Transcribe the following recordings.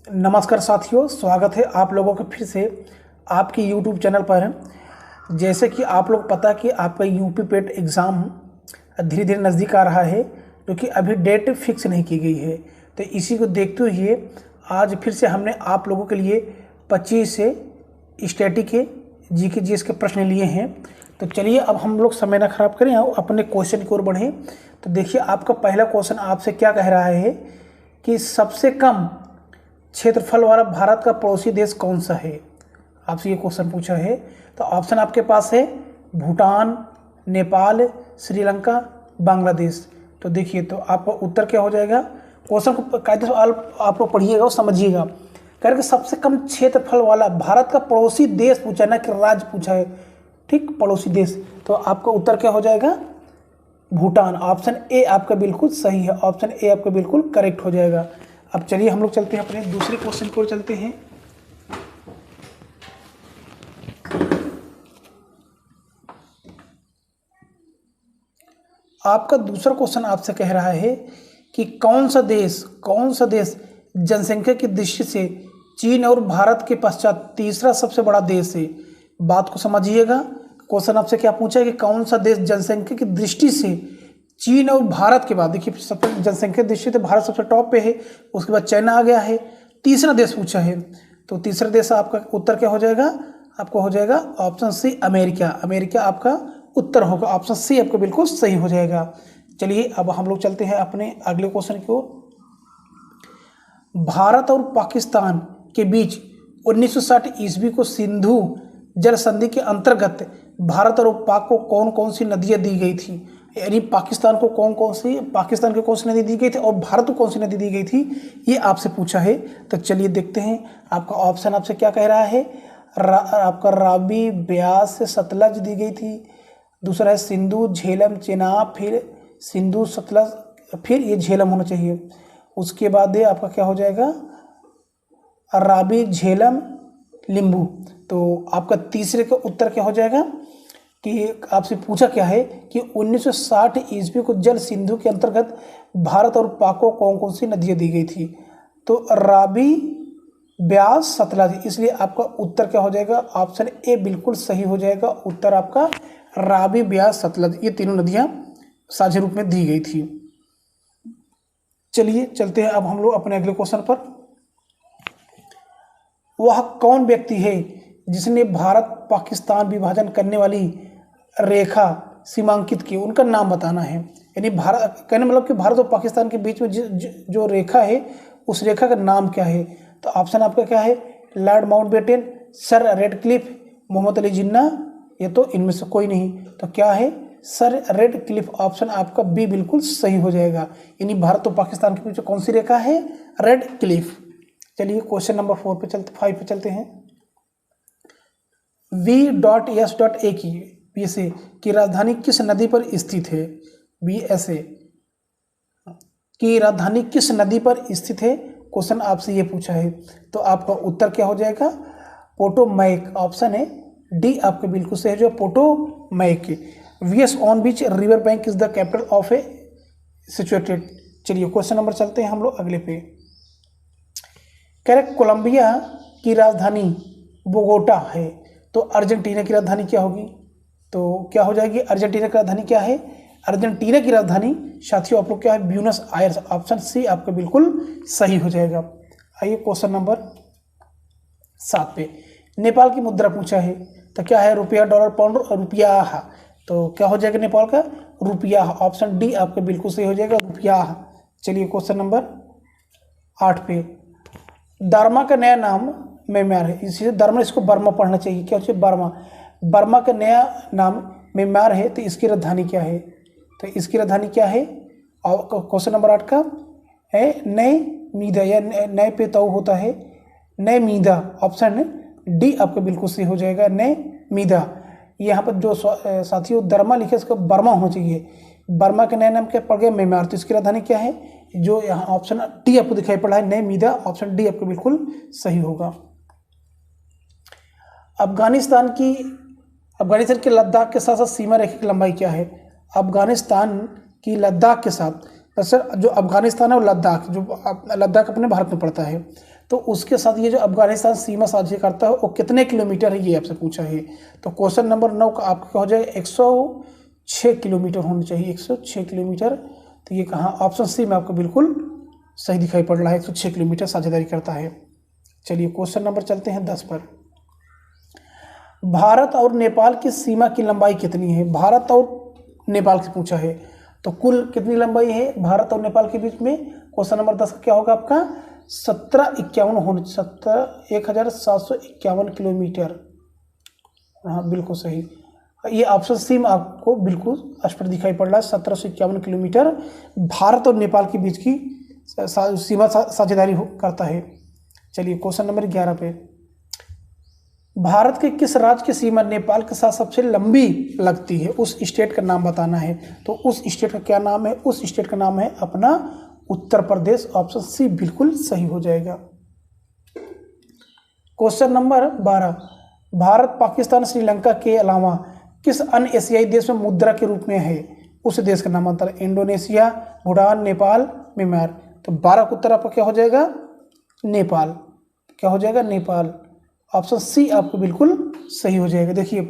नमस्कार साथियों, स्वागत है आप लोगों का फिर से आपके YouTube चैनल पर। जैसे कि आप लोग पता कि आपका यूपी पेट एग्ज़ाम धीरे धीरे नज़दीक आ रहा है, क्योंकि अभी डेट फिक्स नहीं की गई है। तो इसी को देखते हुए आज फिर से हमने आप लोगों के लिए 25 से स्टैटिक के जीके जीएस के प्रश्न लिए हैं। तो चलिए अब हम लोग समय ना खराब करें और अपने क्वेश्चन की ओर बढ़ें। तो देखिए, आपका पहला क्वेश्चन आपसे क्या कह रहा है कि सबसे कम क्षेत्रफल वाला भारत का पड़ोसी देश कौन सा है। आपसे ये क्वेश्चन पूछा है। तो ऑप्शन आपके पास है भूटान, नेपाल, श्रीलंका, बांग्लादेश। तो देखिए, तो आपका उत्तर क्या हो जाएगा। क्वेश्चन को कायदे से आप लोग पढ़िएगा और समझिएगा। कह रहे कि सबसे कम क्षेत्रफल वाला भारत का पड़ोसी देश पूछा, ना कि राज्य पूछा है। ठीक, पड़ोसी देश। तो आपका उत्तर क्या हो जाएगा, भूटान। ऑप्शन ए आपका बिल्कुल सही है। ऑप्शन ए आपका बिल्कुल करेक्ट हो जाएगा। अब चलिए हम लोग चलते हैं अपने दूसरे क्वेश्चन की ओर चलते हैं। आपका दूसरा क्वेश्चन आपसे कह रहा है कि कौन सा देश जनसंख्या की दृष्टि से चीन और भारत के पश्चात तीसरा सबसे बड़ा देश है। बात को समझिएगा। क्वेश्चन आपसे क्या पूछा है कि कौन सा देश जनसंख्या की दृष्टि से चीन और भारत के बाद, देखिए सबसे जनसंख्या की दृष्टि से भारत सबसे टॉप पे है, उसके बाद चाइना आ गया है, तीसरा देश पूछा है। तो तीसरा देश आपका उत्तर क्या हो जाएगा, आपको हो जाएगा ऑप्शन सी अमेरिका। अमेरिका आपका उत्तर होगा। ऑप्शन सी आपका बिल्कुल सही हो जाएगा। चलिए अब हम लोग चलते हैं अपने अगले क्वेश्चन की ओर। भारत और पाकिस्तान के बीच 1960 ईस्वी को सिंधु जल संधि के अंतर्गत भारत और पाक को कौन कौन सी नदियां दी गई थी। यानी पाकिस्तान को पाकिस्तान को कौन सी नदी दी गई थी और भारत को कौन सी नदी दी गई थी, ये आपसे पूछा है। तो चलिए देखते हैं आपका ऑप्शन आपसे क्या कह रहा है। आपका रावी, ब्यास, सतलज दी गई थी। दूसरा है सिंधु, झेलम, चेनाब, फिर सिंधु, सतलज, फिर ये झेलम होना चाहिए। उसके बाद आपका क्या हो जाएगा, रावी, झेलम, लिंबू। तो आपका तीसरे का उत्तर क्या हो जाएगा कि आपसे पूछा क्या है कि 1960 ईस्वी को जल सिंधु के अंतर्गत भारत और पाक को कौन कौन सी नदियां दी गई थी। तो रावी, ब्यास, सतलज। इसलिए आपका उत्तर क्या हो जाएगा, ऑप्शन ए बिल्कुल सही हो जाएगा। उत्तर आपका रावी, ब्यास, सतलज, ये तीनों नदियां साझे रूप में दी गई थी। चलिए चलते हैं अब हम लोग अपने अगले क्वेश्चन पर। वह कौन व्यक्ति है जिसने भारत पाकिस्तान विभाजन करने वाली रेखा सीमांकित की, उनका नाम बताना है। यानी भारत कहने मतलब कि भारत और पाकिस्तान के बीच में जो रेखा है, उस रेखा का नाम क्या है। तो ऑप्शन आपका क्या है, lord Mountbatten, sir Radcliffe, Mohammad Ali Jinnah, ये तो इनमें से कोई नहीं। तो क्या है, सर रेडक्लिफ। ऑप्शन आपका बी बिल्कुल सही हो जाएगा। यानी भारत और पाकिस्तान के बीच कौन सी रेखा है, रेडक्लिफ। चलिए क्वेश्चन नंबर 5 पे चलते हैं। V.S.A की राजधानी किस नदी पर स्थित है। VSA की राजधानी किस नदी पर स्थित है, क्वेश्चन आपसे ये पूछा है। तो आपका उत्तर क्या हो जाएगा, पोटोमैक। ऑप्शन है डी आपके बिल्कुल सही है, Potomac. VS on beach river bank is the capital of A situated. चलिए क्वेश्चन नंबर चलते हैं हम लोग अगले पे। कह रहे कोलंबिया की राजधानी बोगोटा है, तो अर्जेंटीना की राजधानी क्या होगी। तो क्या हो जाएगी, अर्जेंटीना की राजधानी क्या है, अर्जेंटीना की राजधानी साथियों आप लोग क्या है, ब्यूनस आयर्स। ऑप्शन सी आपका बिल्कुल सही हो जाएगा। आइए क्वेश्चन नंबर 7 पे। नेपाल की मुद्रा पूछा है, तो क्या है, रुपया, डॉलर, पाउंड, रुपया। तो क्या हो जाएगा नेपाल का, रुपया। ऑप्शन डी आपका बिल्कुल सही हो जाएगा, रुपया। चलिए क्वेश्चन नंबर 8 पे। बर्मा का नया नाम म्यांमार है, इसी बर्मा, इसको बर्मा पढ़ना चाहिए। क्या होता है, बर्मा। बर्मा का नया नाम म्यांमार है, तो इसकी राजधानी क्या है। तो इसकी राजधानी क्या है, और क्वेश्चन नंबर 8 का है नए मीदा, या नए पे तो होता है नए मीदा। ऑप्शन डी आपका बिल्कुल सही हो जाएगा, नए मीदा। यहाँ पर जो साथियों दरमा लिखे, इसका बर्मा होना चाहिए। बर्मा का नया नाम क्या पड़ गया, म्यांमार। तो इसकी राजधानी क्या है, जो यहाँ ऑप्शन डी आपको दिखाई पड़ा है, नए मीदा। ऑप्शन डी आपको बिल्कुल सही होगा। अफगानिस्तान के लद्दाख के साथ साथ सीमा रेखा की लंबाई क्या है। अफगानिस्तान की लद्दाख के साथ, सर जो अफगानिस्तान है और लद्दाख, जो लद्दाख अपने भारत में पड़ता है, तो उसके साथ ये जो अफगानिस्तान सीमा साझा करता है वो कितने किलोमीटर है, ये आपसे पूछा है। तो क्वेश्चन नंबर 9 का आपका क्या हो जाएगा, 106 किलोमीटर होना चाहिए, 106 किलोमीटर। तो ये कहाँ, ऑप्शन सी में आपको बिल्कुल सही दिखाई पड़ रहा है, 106 किलोमीटर साझेदारी करता है। चलिए क्वेश्चन नंबर चलते हैं 10 पर। भारत और नेपाल की सीमा की लंबाई कितनी है, भारत और नेपाल से पूछा है। तो कुल कितनी लंबाई है भारत और नेपाल के बीच में, क्वेश्चन नंबर 10 का क्या होगा आपका 1751 होने 1751 किलोमीटर। हाँ बिल्कुल सही, ये ऑप्शन सी में आपको बिल्कुल स्पष्ट दिखाई पड़ रहा है, 1751 किलोमीटर भारत और नेपाल के बीच की सीमा साझेदारी करता है। चलिए क्वेश्चन नंबर 11 पे, भारत के किस राज्य की सीमा नेपाल के साथ सबसे लंबी लगती है, उस स्टेट का नाम बताना है। तो उस स्टेट का क्या नाम है, उस स्टेट का नाम है अपना उत्तर प्रदेश, ऑप्शन सी बिल्कुल सही हो जाएगा। क्वेश्चन नंबर 12, भारत पाकिस्तान श्रीलंका के अलावा किस अन्य एशियाई देश में मुद्रा के रूप में है, उस देश का नाम बताना, इंडोनेशिया, भूटान, नेपाल, म्यांमार। तो 12 का उत्तर आपका क्या हो जाएगा, नेपाल, क्या हो जाएगा नेपाल, ऑप्शन सी आपको बिल्कुल सही हो जाएगा। देखिए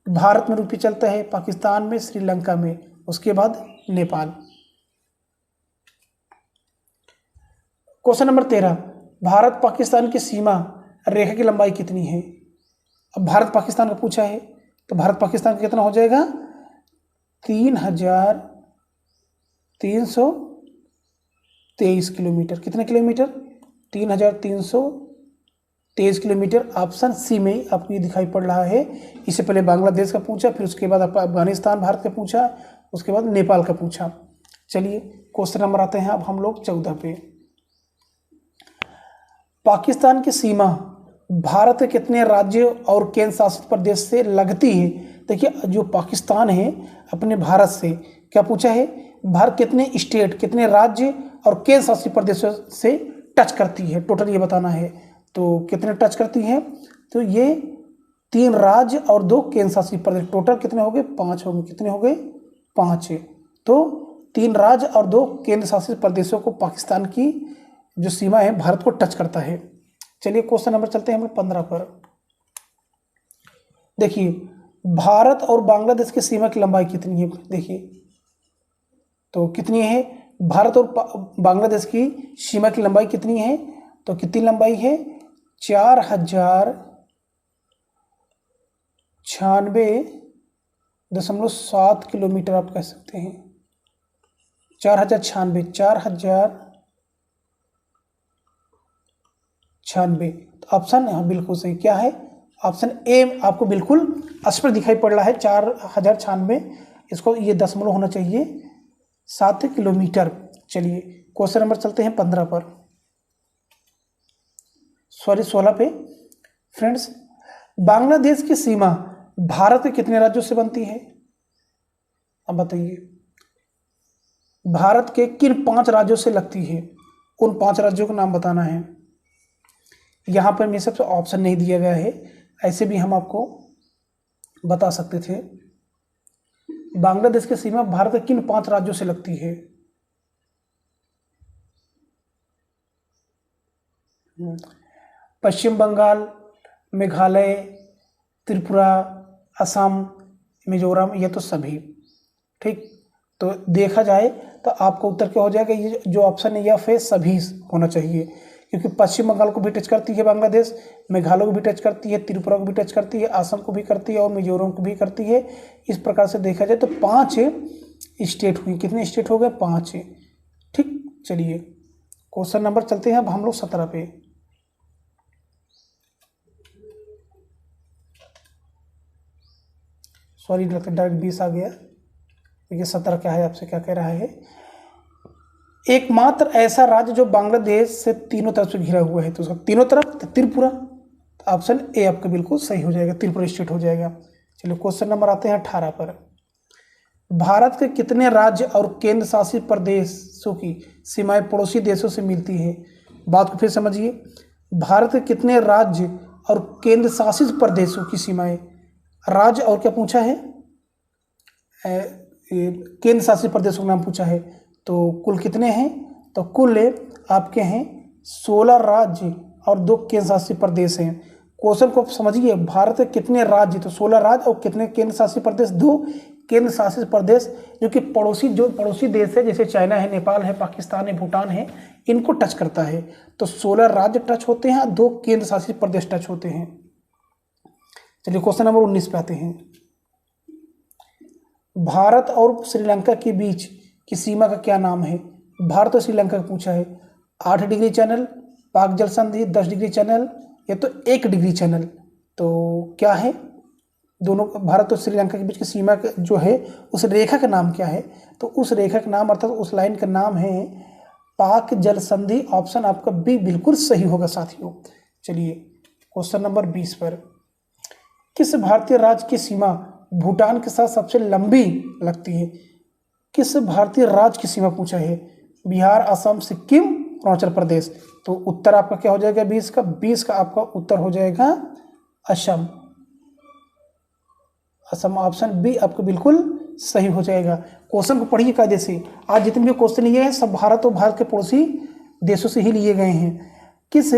भारत में रुपये चलता है, पाकिस्तान में, श्रीलंका में, उसके बाद नेपाल। क्वेश्चन नंबर 13, भारत पाकिस्तान की सीमा रेखा की लंबाई कितनी है। अब भारत पाकिस्तान का पूछा है, तो भारत पाकिस्तान का कितना हो जाएगा 3323 किलोमीटर, कितने किलोमीटर 3323 किलोमीटर, ऑप्शन सी में आपको ये दिखाई पड़ रहा है। इससे पहले बांग्लादेश का पूछा, फिर उसके बाद आपका अफगानिस्तान भारत का पूछा, उसके बाद नेपाल का पूछा। चलिए क्वेश्चन नंबर आते हैं अब हम लोग 14 पे, पाकिस्तान की सीमा भारत के कितने राज्य और केंद्र शासित प्रदेश से लगती है। देखिए जो पाकिस्तान है अपने भारत से क्या पूछा है, भारत कितने स्टेट, कितने राज्य और केंद्र शासित प्रदेशों से टच करती है, टोटल ये बताना है। तो कितने टच करती है, तो ये 3 राज्य और 2 केंद्र शासित प्रदेश, टोटल कितने हो गए 5 हो गए, कितने हो गए 5 है। तो 3 राज्य और 2 केंद्र शासित प्रदेशों को पाकिस्तान की जो सीमा है भारत को टच करता है। चलिए क्वेश्चन नंबर चलते हैं हम 15 पर। देखिए भारत और बांग्लादेश की सीमा की लंबाई कितनी है, देखिए तो कितनी है, भारत और बांग्लादेश की सीमा की लंबाई कितनी है, तो कितनी लंबाई है 4096.7 किलोमीटर आप कह सकते हैं, 4096। तो ऑप्शन हाँ बिल्कुल सही, क्या है ऑप्शन ए आपको बिल्कुल स्पष्ट दिखाई पड़ रहा है, 4096, इसको ये दशमलव होना चाहिए 7 किलोमीटर। चलिए क्वेश्चन नंबर चलते हैं 15 पर, सॉरी 16 पे। फ्रेंड्स बांग्लादेश की सीमा भारत के कितने राज्यों से बनती है, अब बताइए भारत के किन 5 राज्यों से लगती है, उन 5 राज्यों का नाम बताना है। यहाँ पर मेरे सबसे ऑप्शन नहीं दिया गया है, ऐसे भी हम आपको बता सकते थे। बांग्लादेश की सीमा भारत के किन 5 राज्यों से लगती है, पश्चिम बंगाल, मेघालय, त्रिपुरा, असम, मिजोरम, ये तो सभी ठीक। तो देखा जाए तो आपको उत्तर क्या हो जाएगा, ये जो ऑप्शन है या फिर सभी होना चाहिए, क्योंकि पश्चिम बंगाल को भी टच करती है बांग्लादेश, मेघालय को भी टच करती है, त्रिपुरा को भी टच करती है, असम को भी करती है और मिजोरम को भी करती है। इस प्रकार से देखा जाए तो 5 स्टेट हुई, कितने स्टेट हो गए 5 ठीक। चलिए क्वेश्चन नंबर चलते हैं अब हम लोग 17 पे। सॉरी डायरेक्ट 20 आ गया, देखिए 17 क्या है, आपसे क्या कह रहा है, एकमात्र ऐसा राज्य जो बांग्लादेश से तीनों तरफ से घिरा हुआ है, तो उसका तीनों तरफ तो त्रिपुरा, तो ऑप्शन ए आपका बिल्कुल सही हो जाएगा, त्रिपुरा स्टेट हो जाएगा। चलिए क्वेश्चन नंबर आते हैं 18 पर, भारत के कितने राज्य और केंद्र शासित प्रदेशों की सीमाएं पड़ोसी देशों से मिलती है। बात को फिर समझिए, भारत के कितने राज्य और केंद्र शासित प्रदेशों की सीमाएं, राज्य और क्या पूछा है, केंद्र शासित प्रदेशों का नाम पूछा है। तो कुल कितने हैं, तो कुल आपके हैं 16 राज्य और 2 केंद्र शासित प्रदेश हैं। क्वेश्चन को समझिए, भारत के कितने राज्य, तो 16 राज्य और कितने केंद्र शासित प्रदेश, 2 केंद्र शासित प्रदेश, जो कि पड़ोसी देश है, जैसे चाइना है, नेपाल है, पाकिस्तान है, भूटान है, इनको टच करता है। तो 16 राज्य टच होते हैं, 2 केंद्र शासित प्रदेश टच होते हैं। चलिए क्वेश्चन नंबर 19 पे आते हैं। भारत और श्रीलंका के बीच की सीमा का क्या नाम है? भारत और श्रीलंका का पूछा है। 8 डिग्री चैनल, पाक जल संधि, 10 डिग्री चैनल, या तो 1 डिग्री चैनल। तो क्या है दोनों भारत और श्रीलंका के बीच की सीमा जो है उस रेखा का नाम क्या है? तो उस रेखा का नाम अर्थात उस लाइन का नाम है पाक जल संधि। ऑप्शन आपका बी बिल्कुल सही होगा साथियों। चलिए क्वेश्चन नंबर 20 पर, किस भारतीय राज्य की सीमा भूटान के साथ सबसे लंबी लगती है? किस भारतीय राज्य की सीमा पूछा है? बिहार, असम, सिक्किम, अरुणाचल प्रदेश। तो उत्तर आपका क्या हो जाएगा 20 का? 20 का आपका उत्तर हो जाएगा असम। असम ऑप्शन बी आपको बिल्कुल सही हो जाएगा। क्वेश्चन को पढ़िए कायदे से। आज जितने भी क्वेश्चन लिए हैं सब भारत और भारत के पड़ोसी देशों से ही लिए गए हैं। किस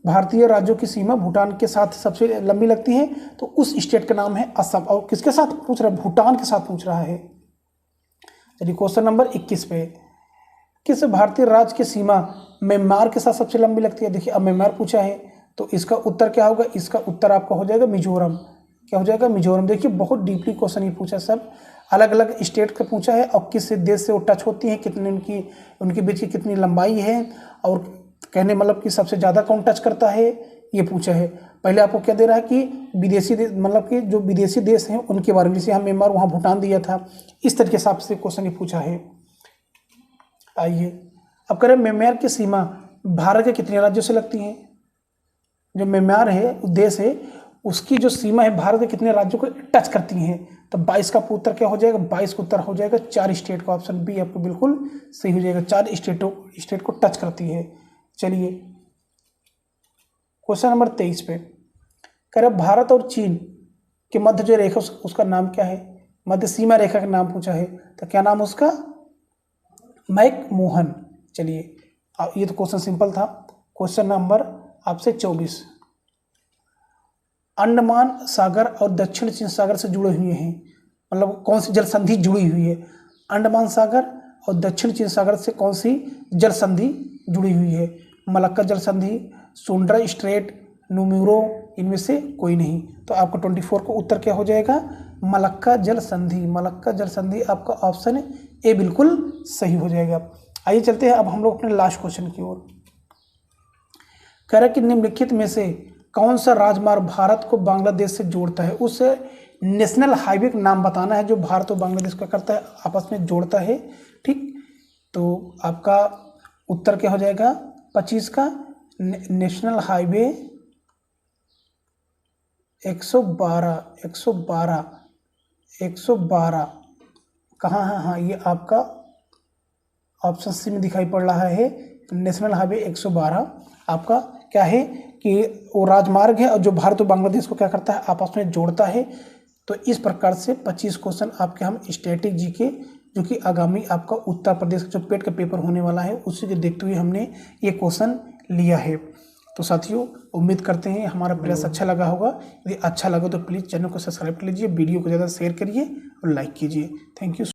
भारतीय राज्यों की सीमा भूटान के साथ सबसे लंबी लगती है? तो उस स्टेट का नाम है असम। और किसके साथ पूछ रहा है? भूटान के साथ पूछ रहा है। चलिए क्वेश्चन नंबर 21 पे, किस भारतीय राज्य की सीमा म्यांमार के साथ सबसे लंबी लगती है? देखिए अब म्यांमार पूछा है तो इसका उत्तर क्या होगा? इसका उत्तर आपका हो जाएगा मिजोरम। क्या हो जाएगा? मिजोरम। देखिए बहुत डीपली क्वेश्चन ये पूछा, सब अलग अलग स्टेट का पूछा है और किस देश से वो टच होती हैं, कितने उनके बीच की कितनी लंबाई है, और कहने मतलब कि सबसे ज़्यादा कौन टच करता है, ये पूछा है। पहले आपको क्या दे रहा है कि विदेशी देश, मतलब कि जो विदेशी देश हैं उनके बारे में, जैसे हम म्यांमार वहाँ भूटान दिया था, इस तरीके से आपसे क्वेश्चन ये पूछा है। आइए अब करें, म्यांमार की सीमा भारत के कितने राज्यों से लगती है? जो म्यांमार है देश है उसकी जो सीमा है भारत के कितने राज्यों को टच करती हैं? तो 22 का उत्तर क्या हो जाएगा? 22 का उत्तर हो जाएगा 4 स्टेट को। ऑप्शन बी आपको बिल्कुल सही हो जाएगा। 4 स्टेट को टच करती है। चलिए क्वेश्चन नंबर 23 पे, कह रहे भारत और चीन के मध्य जो रेखा उसका नाम क्या है? मध्य सीमा रेखा का नाम पूछा है, तो क्या नाम उसका? मैकमोहन। चलिए ये तो क्वेश्चन सिंपल था। क्वेश्चन नंबर आपसे 24, अंडमान सागर और दक्षिण चीन सागर से जुड़े हुए हैं, मतलब कौन सी जल संधि जुड़ी हुई है? अंडमान सागर और दक्षिण चीन सागर से कौन सी जल संधि जुड़ी हुई है? मलक्का जल संधि, सुंड्रा स्ट्रेट, नुमेरो, इनमें से कोई नहीं। तो आपका 24 को उत्तर क्या हो जाएगा? मलक्का जल संधि। मलक्का जल संधि आपका ऑप्शन ए बिल्कुल सही हो जाएगा। आइए चलते हैं अब हम लोग अपने लास्ट क्वेश्चन की ओर। कह रहा कि निम्नलिखित में से कौन सा राजमार्ग भारत को बांग्लादेश से जोड़ता है? उस नेशनल हाईवे का नाम बताना है जो भारत और बांग्लादेश का करता है, आपस में जोड़ता है। ठीक, तो आपका उत्तर क्या हो जाएगा 25 का? नेशनल हाईवे 112 कहाँ है? हाँ ये आपका ऑप्शन सी में दिखाई पड़ रहा है। नेशनल हाईवे 112 आपका क्या है कि वो राजमार्ग है और जो भारत और बांग्लादेश को क्या करता है? आपस में जोड़ता है। तो इस प्रकार से 25 क्वेश्चन आपके हम स्टैटिक जीके, जो कि आगामी आपका उत्तर प्रदेश का जो पेट का पेपर होने वाला है उसी को देखते हुए हमने ये क्वेश्चन लिया है। तो साथियों उम्मीद करते हैं हमारा प्रयास अच्छा लगा होगा। यदि अच्छा लगा तो प्लीज़ चैनल को सब्सक्राइब कर लीजिए, वीडियो को ज़्यादा शेयर करिए और लाइक कीजिए। Thank you.